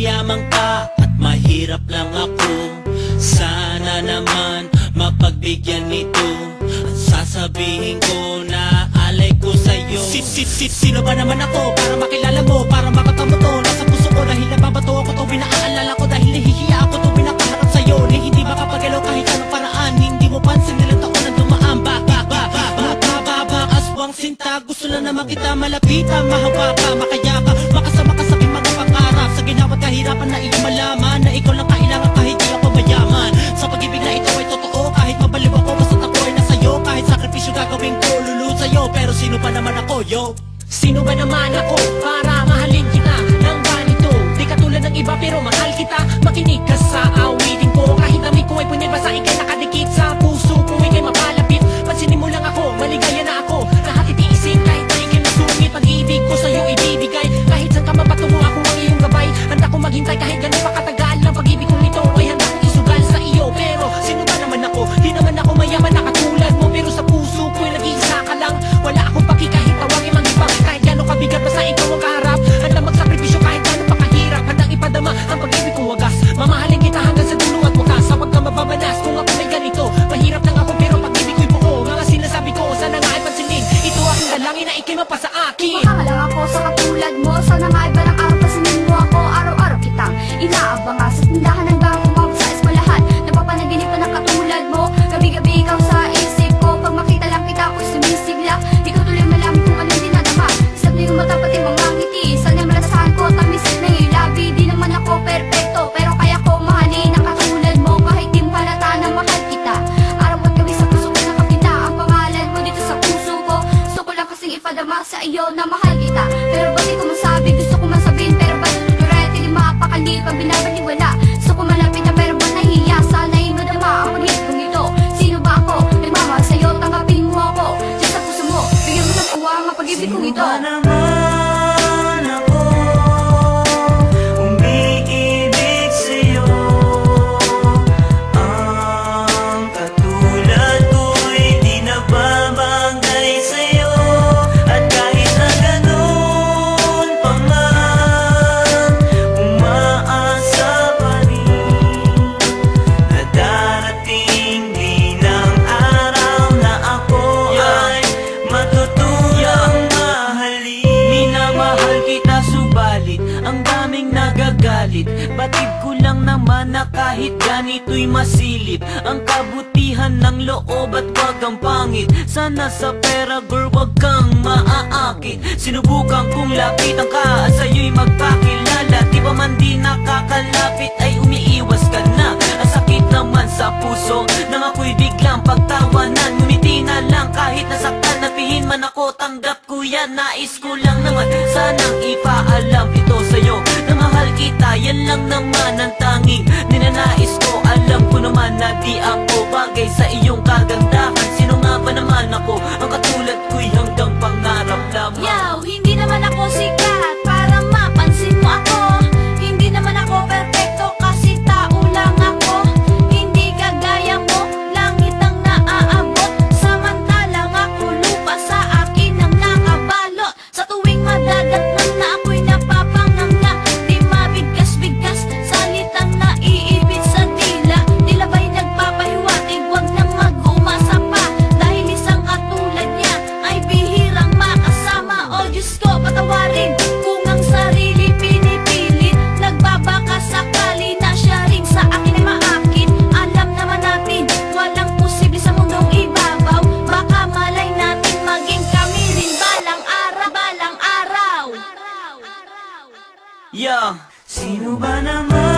mayaman ka at mahirap lang ako. Sana naman mapagbigyan nito. Ang sasabihin ko na alay ko sa'yo. Sino ba naman ako para makilala mo, para makatamo to? Nasa puso ko dahil nababato ako tuwing naaalala ko, dahil nahihiya ako tuwing nakaharap sa'yo. Na hindi makapagalaw kahit anong paraan. Hindi mo pansin nilang taon na dumaan. Aswang sinta, gusto lang naman kita malapitan. Mahawa ka, makaya ka, makasama ka sa aking mga pangarap. Sa ginawat kahirapan na iyong malaman na ikaw lang kailangan kahit di ako mayaman. Sa pag-ibig na ito ay totoo, kahit mabaliw ako basta't ako ay nasa'yo. Kahit sakripisyo gagawin ko, lulu sa'yo. Pero sino ba naman ako, yo? Sino ba naman ako para mahalin kita ng ganito? Di katulad ng iba pero mahal kita. Makinig ka sa awitin ko, kahit amoy ko ay punil, basta ikay nakadikit sa puso ko, ikay mapalapit. Pansinin mo lang ako, maligaya na ako. Lahat itiisin kahit na ikay masungit. Pag-ibig ko sa'yo ibibigay, kahit saan ka mapatungo ako ang iyong gabay. Handa kong maghintay kahit ganun pa katagal. Ang pag-ibig kong ito ay handa kong isugal sa iyo. Pero sino ba naman ako? Di naman ako mayaman na katulad mo, pero sa puso ko'y nag-iisa ka lang. Wala akong paki kahit tawagin manghibang, kahit gano'ng kabigat basta ikaw ang kaharap. Handa magsakripisyo kahit gano'ng pakahirap. Handang ipadama ang pag-ibig kong wagas. Mamahalin kita hanggang sa dulo at wakas. Sa wag ka mababanas kung ako may ganito. Mahirap lang ako pero pag-ibig ko'y buo. Mga sinasabi ko sana nga ay pansinin. Ito aking dalangin na ikay mapasa akin. Baka lang ako sa katulad mo. Sana nga ay balang araw pansinin mo ako. Araw-araw kitang inaabang nga sa tindahan ng bangko mo sa eskwelahan. Napapanaginip pa ng katulad mo. Gabi-gabi ikaw sa isip ko. Pag makita lang kita ako'y sumisigla. Di ko tuloy malaman kung anong dinadama. Isang na yung mata pati mga ngiti. Sana malasahan ko tamis na yung labi. Di naman ako perfecto pero kaya ko mahalin ang katulad mo. Kahit di mo halata na mahal kita. Araw at gabi sa puso ko nakapita ang pangalan mo dito sa puso ko. Gusto ko lang kasing ipadama sa iyo na mahal kita. Pero ba't di ko masabi? Gusto ko masabihin pero ba't tuturet? Hindi mapakali pag binabaliwala. Gusto ko malapit na pero ba't nahiya? Sana imadama ang pag-ibig kong ito. Sino ba ako? Nagmamahal sa'yo, tanggapin mo ako. Diyan sa puso mo, bigyan mo ng uwang ang pag-ibig kong ito. Naman ako umiibig sa'yo. Ang katulad ko'y di nababagay sa'yo. At kahit na ganun pa man, umaasa pa rin na darating din ang araw na ako ay matutuyang mahalin. Minamahal kita subalit ang daming nagagalit. Batid ko lang naman na kahit ganito'y masilip ang kabutihan ng loob at wag ang pangit. Sana sa pera girl wag kang maaakit. Sinubukan kong lapitan ka at sa'yo'y magpakilala. Di pa man di nakakalapit ay umiiwas ka na. Ang sakit naman sa puso nang ako'y biglang pagtawanan. Ngumiti na lang kahit nasaktan, napihin man ako, tanggap ko yan. Nais ko lang naman sanang ipaalam ito sa'yo na mahal kita, yan lang naman ang tanging ninanais ko. Alam ko naman na di ako bagay sa iyong kagandahan. Sino nga ba naman ako? Ang katulad ko'y hanggang pangarap lamang. Yaw, hindi naman ako sikat para mapansin mo ako. Hindi naman ako perfecto kasi tao lang ako. Hindi kagaya mo, langit ang naaabot. Samantalang ako lupa sa akin ang nakabalot. Sa tuwing madadatnan na ako'y napapanganga. Di mabigkas-bigkas, salitang naiibig sa dila. Tila ba'y nagpapahiwatig, wag nang mag-umasa pa. Dahil isang katulad niya ay bihirang makasama. O Diyos ko, patawarin kung ang sarili pinipilit. Nagbabaka sakali na siya rin sa akin ay maakit. Alam naman natin, walang posible sa mundong ibabaw. Baka malay natin maging kami rin balang araw, balang araw. Yeah. Sino ba naman